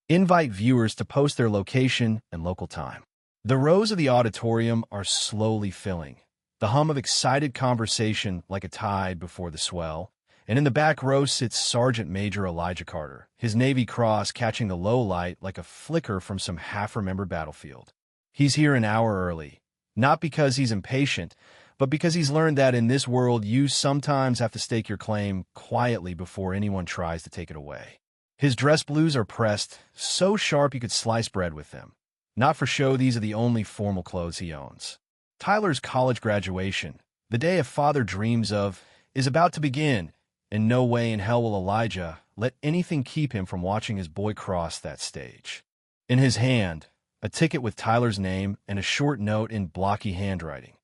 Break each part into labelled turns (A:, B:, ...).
A: Invite viewers to post their location and local time. The rows of the auditorium are slowly filling, the hum of excited conversation like a tide before the swell, and in the back row sits Sergeant Major Elijah Carter, his Navy cross catching the low light like a flicker from some half-remembered battlefield. He's here an hour early, not because he's impatient, but because he's learned that in this world you sometimes have to stake your claim quietly before anyone tries to take it away. His dress blues are pressed, so sharp you could slice bread with them. Not for show, these are the only formal clothes he owns. Tyler's college graduation, the day a father dreams of, is about to begin, and no way in hell will Elijah let anything keep him from watching his boy cross that stage. In his hand, a ticket with Tyler's name and a short note in blocky handwriting.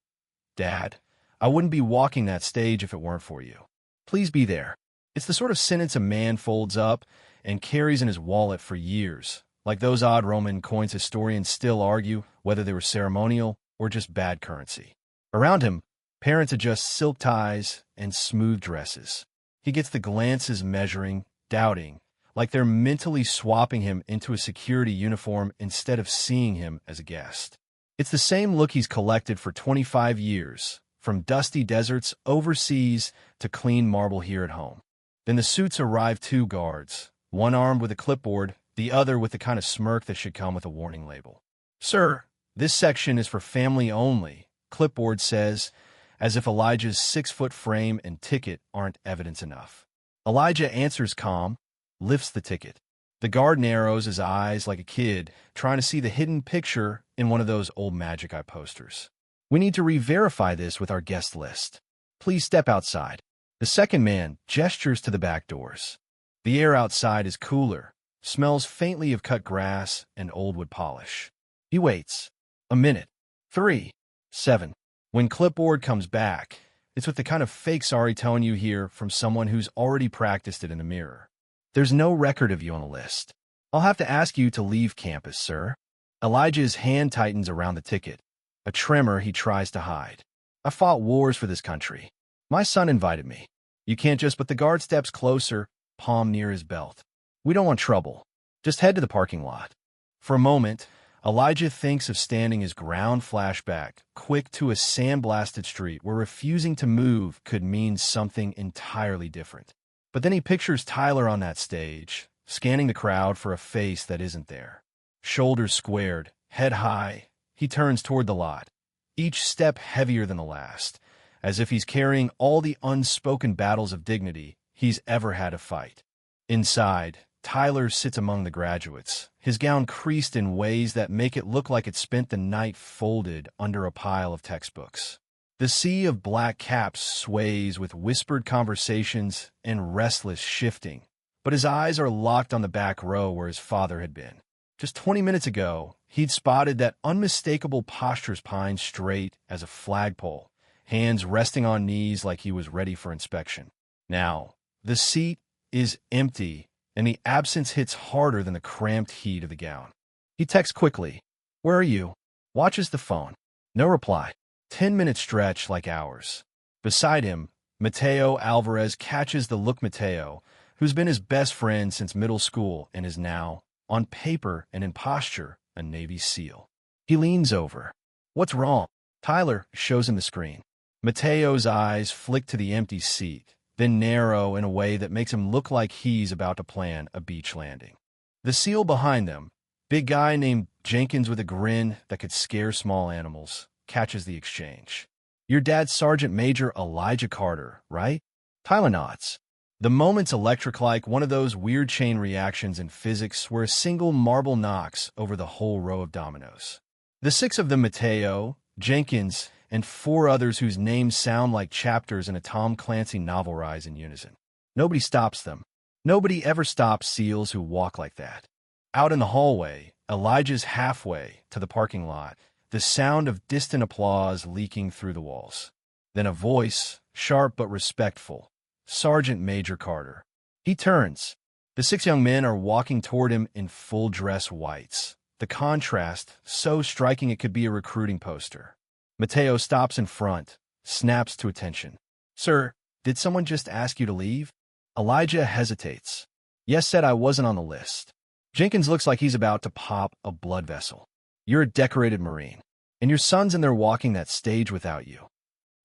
A: Dad, I wouldn't be walking that stage if it weren't for you. Please be there. It's the sort of sentence a man folds up and carries in his wallet for years, like those odd Roman coins historians still argue whether they were ceremonial or just bad currency. Around him, parents adjust silk ties and smooth dresses. He gets the glances measuring, doubting, like they're mentally swapping him into a security uniform instead of seeing him as a guest. It's the same look he's collected for 25 years, from dusty deserts overseas to clean marble here at home. Then the suits arrive, two guards, one armed with a clipboard, the other with the kind of smirk that should come with a warning label. Sir, this section is for family only, clipboard says, as if Elijah's 6-foot frame and ticket aren't evidence enough. Elijah answers calm, lifts the ticket. The guard narrows his eyes like a kid, trying to see the hidden picture in one of those old Magic Eye posters. We need to re-verify this with our guest list. Please step outside. The second man gestures to the back doors. The air outside is cooler, smells faintly of cut grass and old wood polish. He waits. A minute. 3. 7. When clipboard comes back, it's with the kind of fake sorry tone you hear from someone who's already practiced it in the mirror. There's no record of you on the list. I'll have to ask you to leave campus, sir. Elijah's hand tightens around the ticket, a tremor he tries to hide. I fought wars for this country. My son invited me. You can't just, but the guard steps closer, palm near his belt. We don't want trouble. Just head to the parking lot. For a moment, Elijah thinks of standing his ground flashback, quick to a sandblasted street where refusing to move could mean something entirely different. But then he pictures Tyler on that stage, scanning the crowd for a face that isn't there. Shoulders squared, head high, he turns toward the lot, each step heavier than the last, as if he's carrying all the unspoken battles of dignity he's ever had to fight. Inside, Tyler sits among the graduates, his gown creased in ways that make it look like it spent the night folded under a pile of textbooks. The sea of black caps sways with whispered conversations and restless shifting, but his eyes are locked on the back row where his father had been. Just 20 minutes ago, he'd spotted that unmistakable posture spine straight as a flagpole, hands resting on knees like he was ready for inspection. Now, the seat is empty, and the absence hits harder than the cramped heat of the gown. He texts quickly, "Where are you?" Watches the phone. No reply. 10-minute stretch like hours. Beside him, Mateo Alvarez catches the look. Mateo, who's been his best friend since middle school and is now, on paper and in posture, a Navy SEAL. He leans over. "What's wrong?" Tyler shows him the screen. Mateo's eyes flick to the empty seat, then narrow in a way that makes him look like he's about to plan a beach landing. The SEAL behind them, big guy named Jenkins with a grin that could scare small animals, catches the exchange. "Your dad's Sergeant Major Elijah Carter, right?" Tyler nods. The moment's electric, like one of those weird chain reactions in physics where a single marble knocks over the whole row of dominoes. The 6 of them, Mateo, Jenkins, and 4 others whose names sound like chapters in a Tom Clancy novel, rise in unison. Nobody stops them. Nobody ever stops SEALs who walk like that. Out in the hallway, Elijah's halfway to the parking lot, the sound of distant applause leaking through the walls. Then a voice, sharp but respectful. "Sergeant Major Carter." He turns. The 6 young men are walking toward him in full dress whites. The contrast, so striking it could be a recruiting poster. Mateo stops in front, snaps to attention. "Sir, did someone just ask you to leave?" Elijah hesitates. "Yes, said I wasn't on the list." Jenkins looks like he's about to pop a blood vessel. You're a decorated Marine, and your son's in there walking that stage without you.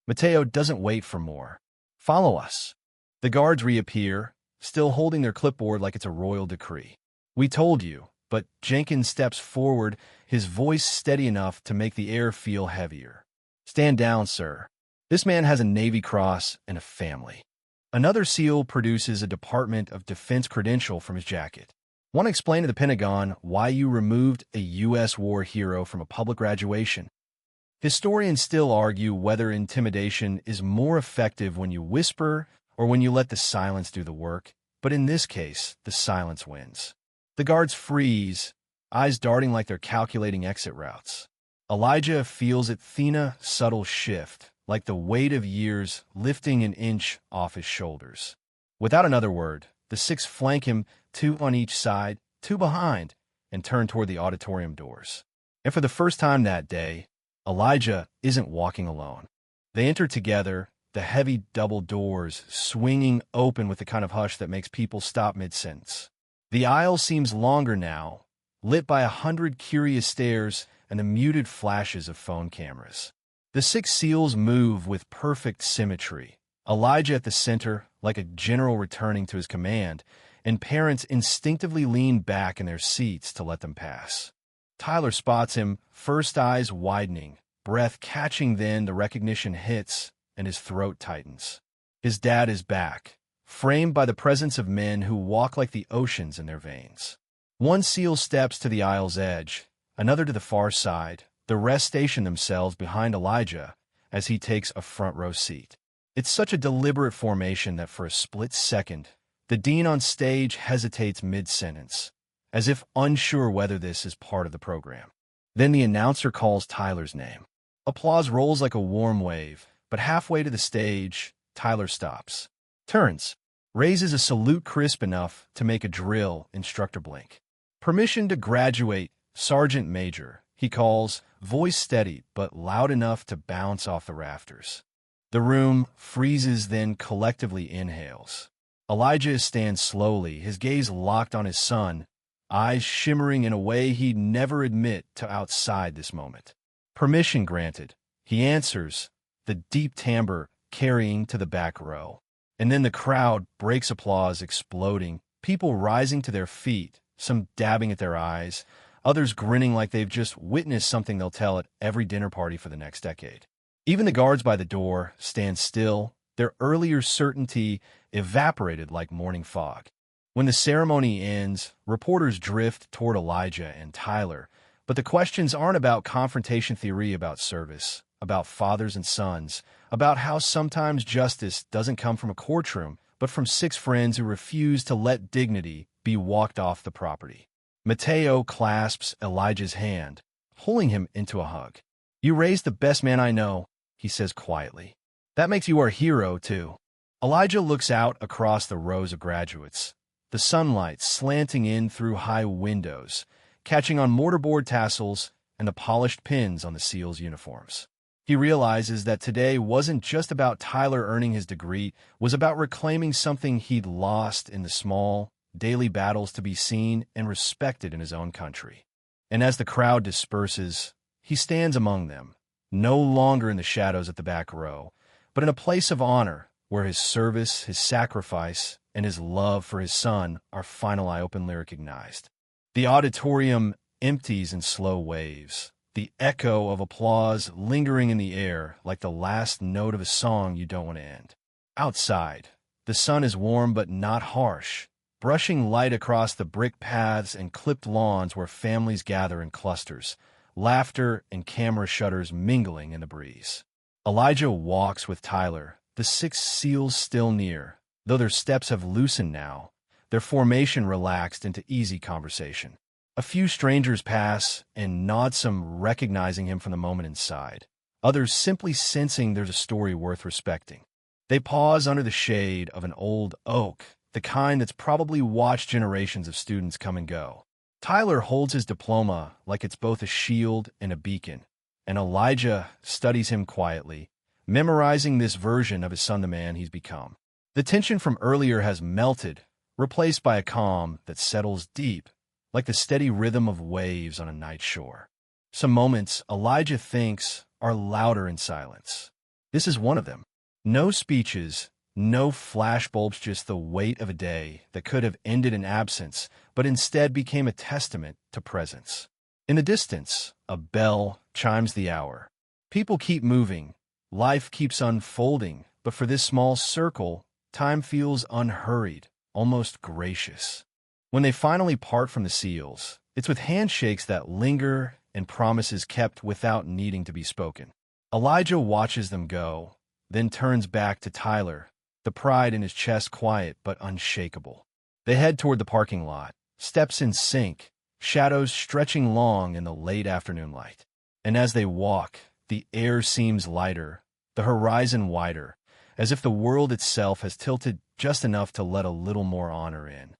A: Mateo doesn't wait for more. Follow us. The guards reappear, still holding their clipboard like it's a royal decree. We told you, but Jenkins steps forward, his voice steady enough to make the air feel heavier. Stand down, sir. This man has a Navy Cross and a family. Another SEAL produces a Department of Defense credential from his jacket. Want to explain to the Pentagon why you removed a U.S. war hero from a public graduation? Historians still argue whether intimidation is more effective when you whisper or when you let the silence do the work, but in this case, the silence wins. The guards freeze, eyes darting like they're calculating exit routes. Elijah feels it thin, subtle shift, like the weight of years lifting an inch off his shoulders. Without another word, the six flank him, two on each side, two behind, and turn toward the auditorium doors. And for the first time that day, Elijah isn't walking alone. They enter together, the heavy double doors swinging open with the kind of hush that makes people stop mid-sentence. The aisle seems longer now, lit by 100 curious stares and the muted flashes of phone cameras. The six SEALs move with perfect symmetry, Elijah at the center like a general returning to his command, and parents instinctively lean back in their seats to let them pass. Tyler spots him, first eyes widening, breath catching, then the recognition hits, and his throat tightens. His dad is back, framed by the presence of men who walk like the oceans in their veins. One SEAL steps to the aisle's edge, another to the far side. The rest station themselves behind Elijah as he takes a front row seat. It's such a deliberate formation that for a split second, the dean on stage hesitates mid-sentence, as if unsure whether this is part of the program. Then the announcer calls Tyler's name. Applause rolls like a warm wave, but halfway to the stage, Tyler stops, turns, raises a salute crisp enough to make a drill instructor blink. Permission to graduate, Sergeant Major, he calls, voice steady but loud enough to bounce off the rafters. The room freezes, then collectively inhales. Elijah stands slowly, his gaze locked on his son, eyes shimmering in a way he'd never admit to outside this moment. Permission granted. He answers, the deep timbre carrying to the back row. And then the crowd breaks, applause exploding, people rising to their feet, some dabbing at their eyes, others grinning like they've just witnessed something they'll tell at every dinner party for the next decade. Even the guards by the door stand still, their earlier certainty evaporated like morning fog. When the ceremony ends, reporters drift toward Elijah and Tyler, but the questions aren't about confrontation theory, about service, about fathers and sons, about how sometimes justice doesn't come from a courtroom, but from six friends who refuse to let dignity be walked off the property. Mateo clasps Elijah's hand, pulling him into a hug. You raised the best man I know, he says quietly. That makes you our hero, too. Elijah looks out across the rows of graduates, the sunlight slanting in through high windows, catching on mortarboard tassels and the polished pins on the SEALs' uniforms. He realizes that today wasn't just about Tyler earning his degree, was about reclaiming something he'd lost in the small, daily battles to be seen and respected in his own country. And as the crowd disperses, he stands among them, no longer in the shadows at the back row, but in a place of honor where his service, his sacrifice, and his love for his son are finally openly recognized. The auditorium empties in slow waves, the echo of applause lingering in the air like the last note of a song you don't want to end. Outside, the sun is warm but not harsh, brushing light across the brick paths and clipped lawns where families gather in clusters, laughter and camera shutters mingling in the breeze. Elijah walks with Tyler, the six SEALs still near, though their steps have loosened now, their formation relaxed into easy conversation. A few strangers pass and nod, some recognizing him from the moment inside, others simply sensing there's a story worth respecting. They pause under the shade of an old oak, the kind that's probably watched generations of students come and go. Tyler holds his diploma like it's both a shield and a beacon, and Elijah studies him quietly, memorizing this version of his son, the man he's become. The tension from earlier has melted, replaced by a calm that settles deep, like the steady rhythm of waves on a night shore. Some moments, Elijah thinks, are louder in silence. This is one of them. No speeches, no flashbulbs, just the weight of a day that could have ended in absence, but instead became a testament to presence. In the distance, a bell chimes the hour. People keep moving, life keeps unfolding, but for this small circle, time feels unhurried, almost gracious. When they finally part from the seals, it's with handshakes that linger and promises kept without needing to be spoken. Elijah watches them go, then turns back to Tyler, the pride in his chest quiet but unshakable. They head toward the parking lot, steps in sync, shadows stretching long in the late afternoon light. And as they walk, the air seems lighter, the horizon wider, as if the world itself has tilted just enough to let a little more honor in.